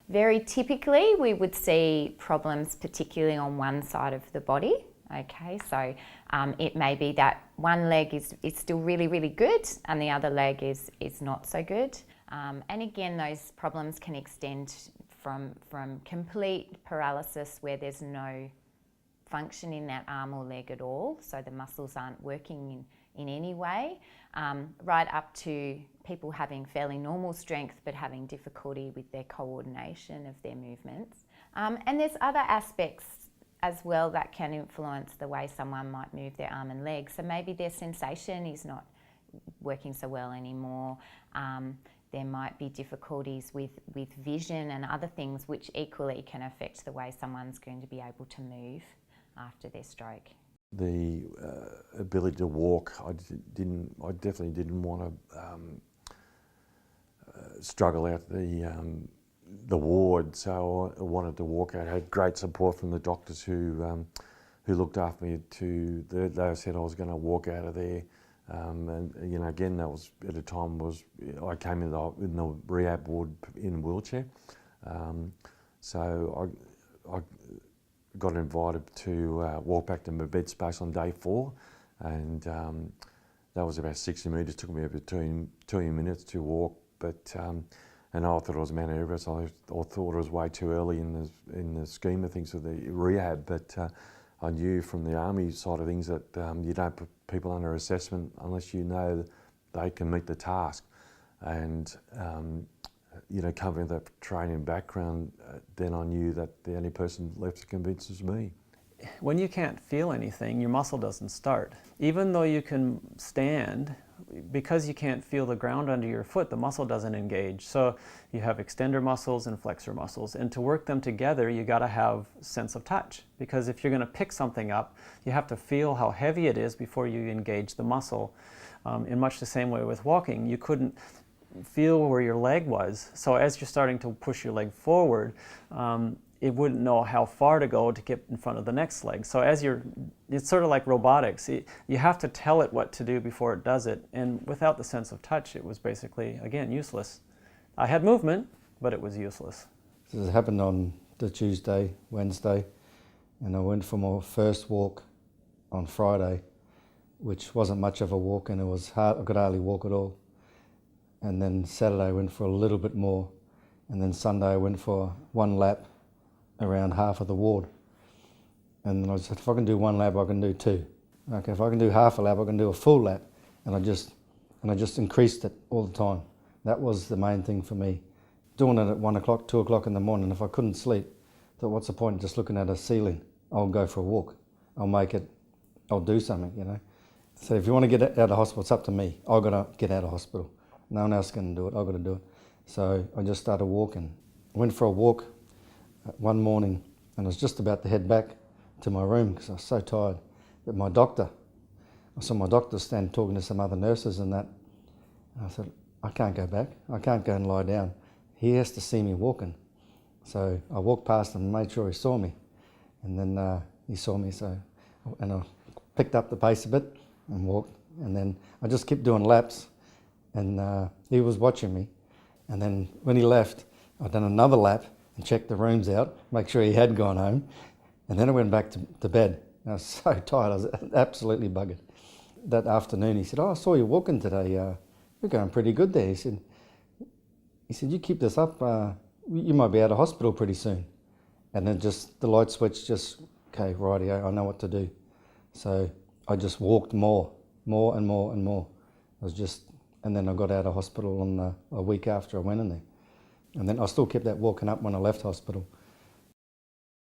Very typically, we would see problems particularly on one side of the body. Okay, so it may be that one leg is still really, really good and the other leg is not so good. And again, those problems can extend from complete paralysis where there's no function in that arm or leg at all, so the muscles aren't working in any way, right up to people having fairly normal strength but having difficulty with their coordination of their movements. And there's other aspects as well that can influence the way someone might move their arm and leg. So maybe their sensation is not working so well anymore. There might be difficulties with vision and other things which equally can affect the way someone's going to be able to move after their stroke. The ability to walk, I definitely didn't want to struggle out the ward, so I wanted to walk out. I had great support from the doctors who looked after me. They said I was going to walk out of there, and you know, again, that was at a time I came in the rehab ward in a wheelchair, so I got invited to walk back to my bed space on day 4, and that was about 60 metres. It took me between 20 minutes to walk, but and I thought it was Mount Everest. I thought it was way too early in the scheme of things with the rehab, but I knew from the army side of things that you don't put people under assessment unless you know they can meet the task. And you know, covering that training background, then I knew that the only person left to convince was me. When you can't feel anything, your muscle doesn't start. Even though you can stand, because you can't feel the ground under your foot, the muscle doesn't engage. So you have extender muscles and flexor muscles, and to work them together, you got to have sense of touch. Because if you're going to pick something up, you have to feel how heavy it is before you engage the muscle. In much the same way with walking, you couldn't feel where your leg was. So as you're starting to push your leg forward, it wouldn't know how far to go to get in front of the next leg. So it's sort of like robotics. You have to tell it what to do before it does it. And without the sense of touch, it was basically, again, useless. I had movement, but it was useless. This happened on the Tuesday, Wednesday, and I went for my first walk on Friday, which wasn't much of a walk, and it was hard. I could hardly walk at all. And then Saturday I went for a little bit more, and then Sunday I went for one lap around half of the ward. And then I said, if I can do one lap, I can do 2. Okay, if I can do half a lap, I can do a full lap. And I just increased it all the time. That was the main thing for me. Doing it at 1 o'clock, 2 o'clock in the morning, if I couldn't sleep, I thought, what's the point of just looking at a ceiling? I'll go for a walk. I'll do something, you know. So if you want to get out of hospital, it's up to me. I've got to get out of hospital. No one else can do it, I've got to do it. So I just started walking. I went for a walk one morning, and I was just about to head back to my room because I was so tired. But I saw my doctor stand talking to some other nurses and that. And I said, I can't go back. I can't go and lie down. He has to see me walking. So I walked past him and made sure he saw me. And then he saw me, and I picked up the pace a bit and walked. And then I just kept doing laps. And he was watching me. And then when he left, I'd done another lap and checked the rooms out, make sure he had gone home. And then I went back to bed. I was so tired, I was absolutely buggered. That afternoon he said, I saw you walking today. You're going pretty good there. He said, you keep this up, you might be out of hospital pretty soon. And then just the light switch okay, rightio, I know what to do. So I just walked more and more. And then I got out of hospital a week after I went in there. And then I still kept that walking up when I left hospital.